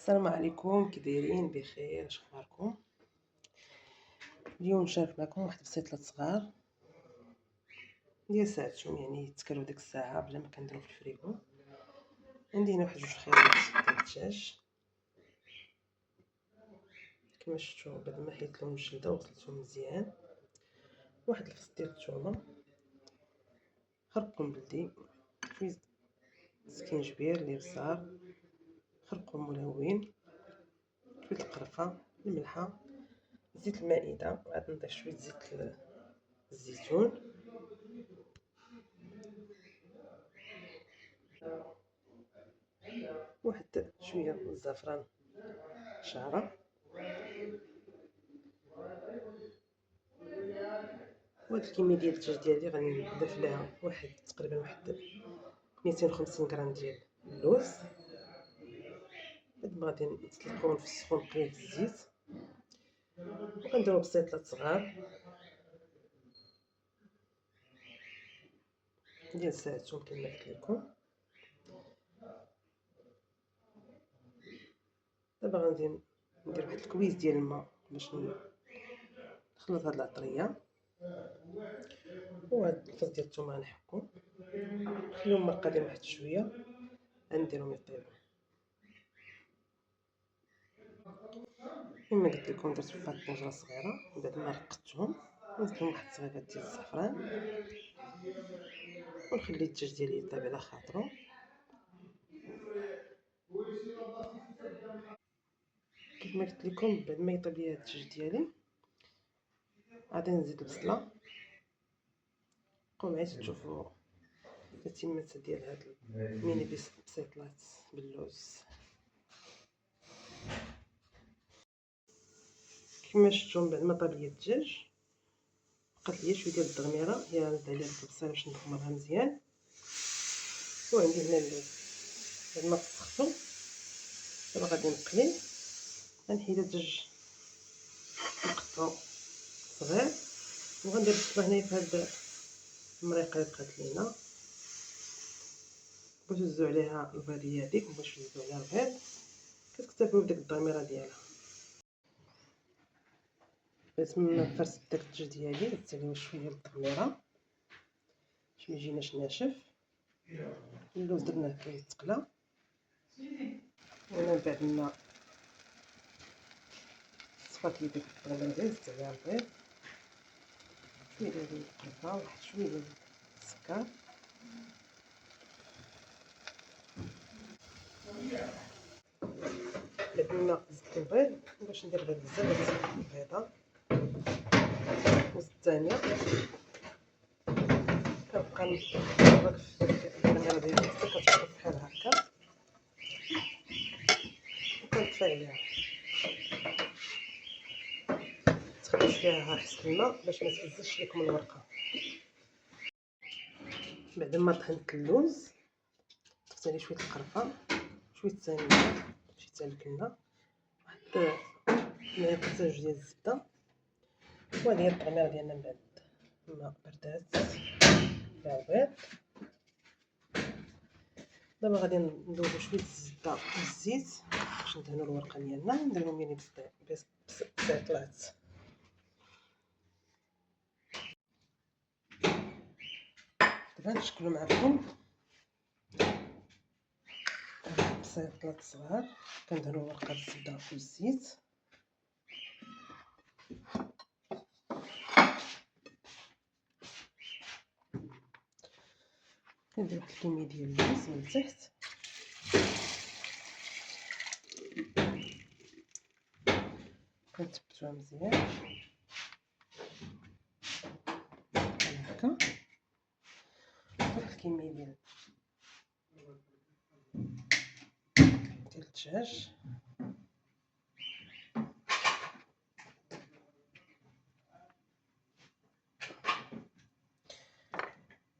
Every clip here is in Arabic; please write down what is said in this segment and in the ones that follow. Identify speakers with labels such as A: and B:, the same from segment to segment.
A: السلام عليكم، كي دايرين؟ بخير؟ اش اخباركم؟ اليوم نشارك معكم واحد البسيطلات صغار ديال ساعتهم، يعني يتكلوا ديك الساعه بلا ما كنديرو في الفريكو. عندي هنا واحد جوج خيارات ديال الدجاج كما شفتوا، بعد ما حيت لهم الجلده وغسلتهم مزيان. واحد الفص ديال الثومه، خرقهم بلدي، شويه سكينجبير اللي بصار، خرقهم ملون، شويه القرفه، الملحه، زيت المائده، عاد نضيف شويه زيت الزيتون، واحد شويه الزعفران شعره، وهاد الكميه ديال الدجاج ديالي غادي نضيف ليها تقريبا واحد 250 غرام ديال اللوز. بعد ما غادي نسلقوهم في السخون قليل في الزيت، وغنديرو بسيطلات صغار ديال ساعتهم كما قلت لكم. دابا غادي ندير واحد الكويز ديال الماء باش نخلط هاد العطريه، وهاد الفص ديال الثومه غنحكو نخليهم مرقدين واحد شويه، غنديرهم يطيبوا. كما قلت لكم درت في واحد الطنجره صغيره، بعد ما رقدتهم نزيد لهم واحد الصغيبات ديال الزعفران، ونخلي الدجاج ديالي يطيب على خاطرو. كما قلت لكم بعد ما يطيب ليا الدجاج ديالي غادي نزيد البصله. بقاو معايا تشوفوا التتمه ديال هاد الميني بسيطلات باللوز. كما شفتوا بعد ما طاب ليا الدجاج بقات ليا شويه ديال الدغميره، هي نزيد عليها البصله باش نخمرها مزيان. وعندي هنا اللوز بعد ما فسختو، دابا غادي نقلي. غنحيد الدجاج نقطعو صغير، وغندير البصله هنايا في هاد المريقه اللي بقات لينا، باش نزو عليها البيضيه هذيك، باش نزو عليها البيض كتكتفيو بديك الضميره ديالها. بعد ما فرست داك الدجاج ديالي درت عليه شويه الضميره باش ما يجيناش ناشف. اللوز درناه كيتقلى، وانا بعد ما صفات لي ديك الضميره ديالي زدت عليها البيض، شويه ديال القرفه، واحد شويه ديال السكر، بعد ما زدت البيض باش ندير غير بزاف البيضه. والثانيه كنبقى نحرك في الضميره ديالي حتى كتوقف بحال هكا، وكنطفي عليها تخلي فيها حس الماء باش ما تفزش لكم الورقه. بعد ما طحنت اللوز ضفت عليه شويه القرفه، شويه الثانيه، شي حتى الكلمه، واحد معلقه زوج ديال الزبده، وهذه هي الطعميره ديالنا من بعد ما بردات فيها البيض. دابا غادي ندوبو شويه الزبده والزيت باش ندهنو الورقه ديالنا، نديرو ميني بسيطلات. دابا نشكلو معكم بسيطلات صغار، كندهنو ورقه الزبده والزيت، كندير واحد الكميه ديال اللوز من التحت، كنتبتوها مزيان بحال هكا. واحد الكميه ديال الدجاج،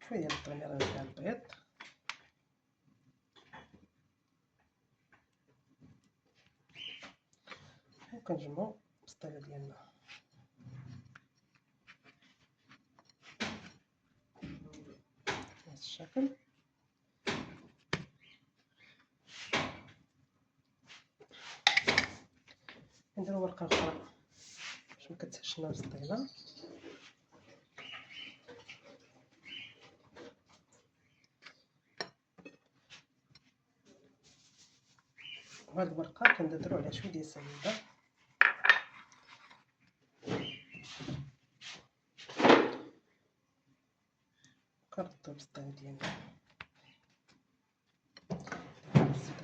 A: شويه ديال الطميره فيها البيض، وكنجمعو البسطيله ديالنا. بهذا الشكل نديرو ورقه اخرى باش ما كتهش لنا السطيله. وهاد الورقه كندهرو عليها شويه ديال السميده كنردو بالسطيل ديالنا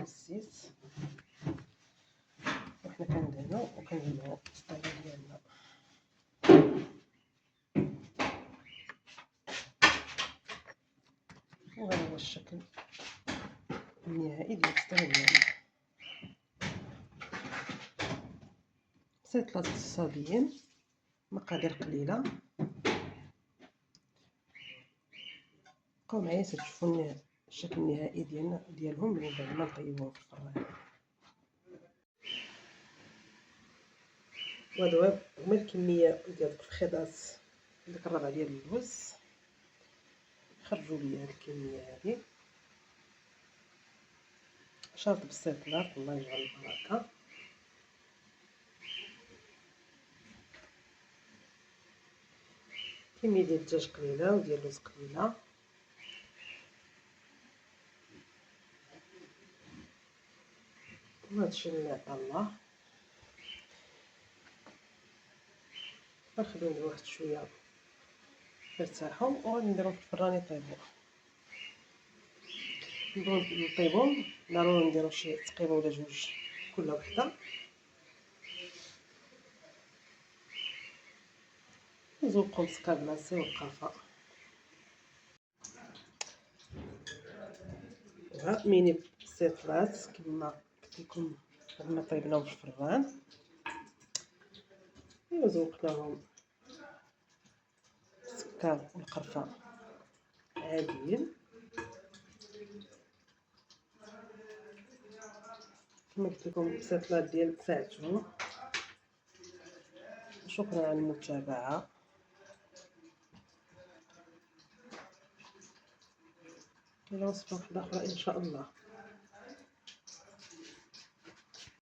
A: الزيت، وحنا كندهنو وكنولعو السطيله ديالنا. وهذا هو الشكل النهائي ديال السطيله ديالنا. بسيط الاقتصاديين، مقادير قليله. بقاو معايا تشوفوا الشكل النهائي ديالهم من بعد ما نطيبوهم في الفران. وهادو هما الكميه ديال الفخيضات ديك الربع ديال اللوز. خرجوا لي هاد الكميه هادي شارط بسيط نار، الله يجعل البركه. كميه ديال الدجاج قليله وديال اللوز قليله. وهادشي اللي عطا الله. غنخليهم واحد شويه يرتاحوا وغادي نديرهم في الفران يطيبوا. نبغيو نطيبهم ضروري نديرو شي تقيبه ولا جوج كل وحده. نزوقهم بسكر بلاصي والقرفه. ها ميني بسيطلات كما كيكون لما طيبناهم في الفران. وزوقناهم السكر والقرفه عاديين كما قلت لكم. بسيطلات ديال ساعتهم. شكرا على المتابعه. إلى وصفة واحدة أخرى إن شاء الله.